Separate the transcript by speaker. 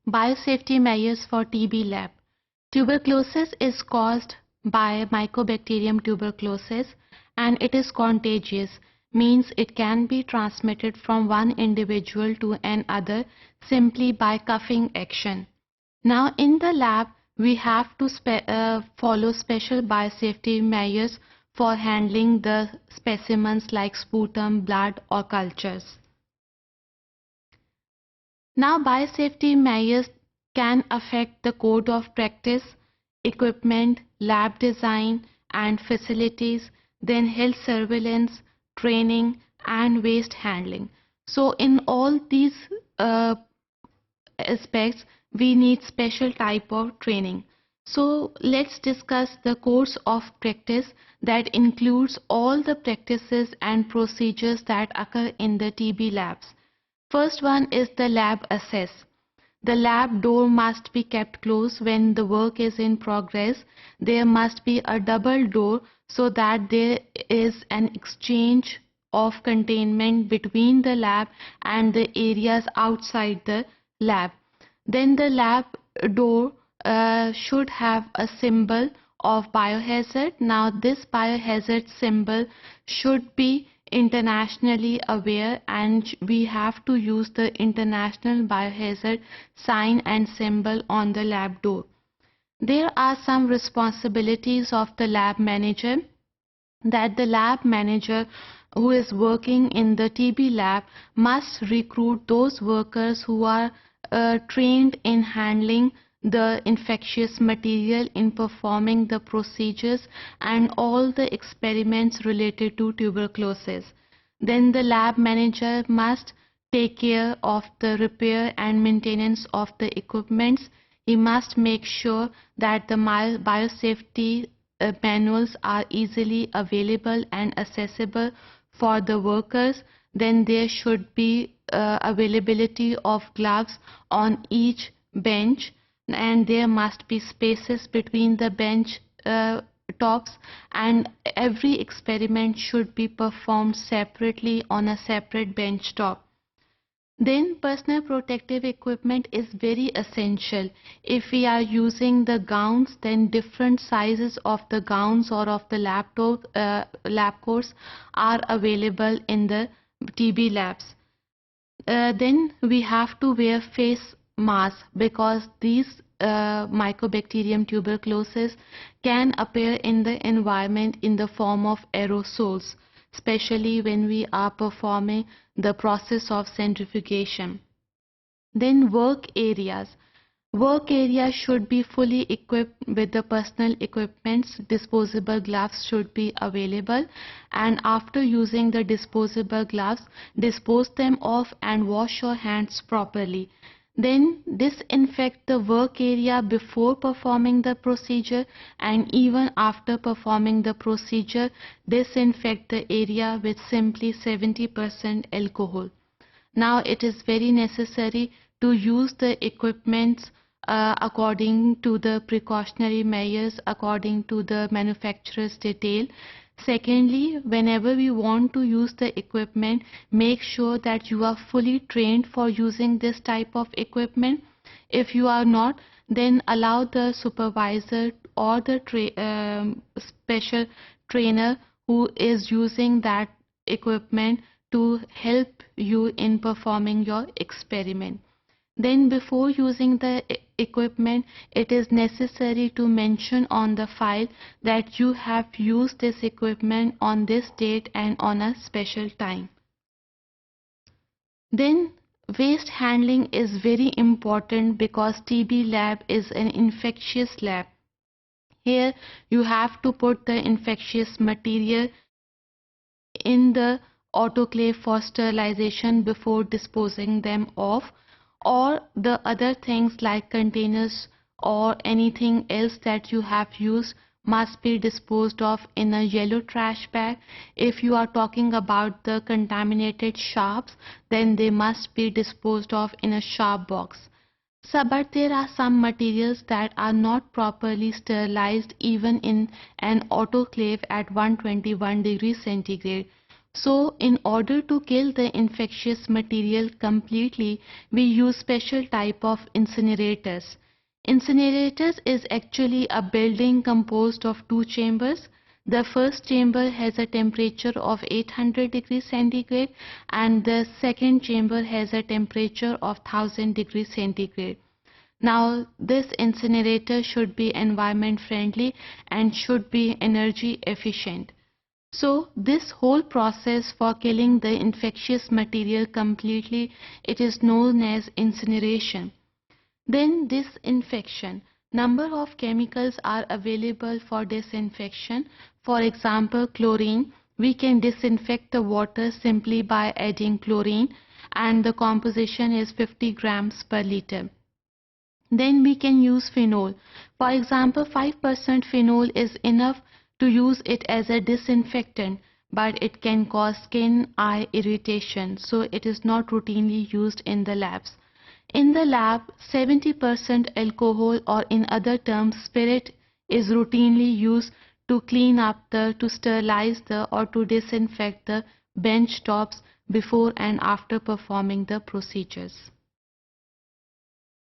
Speaker 1: Biosafety measures for TB lab. Tuberculosis is caused by Mycobacterium tuberculosis and it is contagious, means it can be transmitted from one individual to another simply by coughing action. Now in the lab, we have to follow special biosafety measures for handling the specimens like sputum, blood or cultures. Now biosafety measures can affect the code of practice, equipment, lab design and facilities, then health surveillance, training and waste handling. So in all these aspects, we need special type of training. So let's discuss the course of practice that includes all the practices and procedures that occur in the TB labs. First one is the lab access. The lab door must be kept closed when the work is in progress. There must be a double door so that there is an exchange of containment between the lab and the areas outside the lab. Then the lab door should have a symbol of biohazard. Now this biohazard symbol should be internationally aware and we have to use the international biohazard sign and symbol on the lab door. There are some responsibilities of the lab manager, that the lab manager who is working in the TB lab must recruit those workers who are trained in handling the infectious material, in performing the procedures and all the experiments related to tuberculosis. Then the lab manager must take care of the repair and maintenance of the equipments. He must make sure that the biosafety manuals are easily available and accessible for the workers. Then there should be availability of gloves on each bench, and there must be spaces between the bench tops, and every experiment should be performed separately on a separate bench top. Then personal protective equipment is very essential. If we are using the gowns, then different sizes of the gowns or of the lab coats are available in the TB labs. Then we have to wear face masks because these Mycobacterium tuberculosis can appear in the environment in the form of aerosols, especially when we are performing the process of centrifugation. Then work areas. Work areas should be fully equipped with the personal equipments. Disposable gloves should be available, and after using the disposable gloves, dispose them off and wash your hands properly. Then disinfect the work area before performing the procedure, and even after performing the procedure, disinfect the area with simply 70% alcohol. Now it is very necessary to use the equipments according to the precautionary measures, according to the manufacturer's detail. Secondly, whenever we want to use the equipment, make sure that you are fully trained for using this type of equipment. If you are not, then allow the supervisor or the special trainer who is using that equipment to help you in performing your experiment. Then before using the equipment, it is necessary to mention on the file that you have used this equipment on this date and on a special time. Then waste handling is very important because TB lab is an infectious lab. Here you have to put the infectious material in the autoclave for sterilization before disposing them off, or the other things like containers or anything else that you have used must be disposed of in a yellow trash bag. If you are talking about the contaminated sharps, then they must be disposed of in a sharp box. So, but there are some materials that are not properly sterilized even in an autoclave at 121 degrees centigrade. So in order to kill the infectious material completely, we use special type of incinerators. Incinerators is actually a building composed of two chambers. The first chamber has a temperature of 800 degrees centigrade and the second chamber has a temperature of 1000 degrees centigrade. Now, this incinerator should be environment friendly and should be energy efficient. So, this whole process for killing the infectious material completely, it is known as incineration. Then disinfection. Number of chemicals are available for disinfection. For example, chlorine. We can disinfect the water simply by adding chlorine and the composition is 50 grams per liter. Then we can use phenol. For example, 5% phenol is enough to use it as a disinfectant, but it can cause skin, eye irritation, so it is not routinely used in the labs. In the lab, 70% alcohol or in other terms spirit is routinely used to clean up to sterilize or to disinfect the bench tops before and after performing the procedures.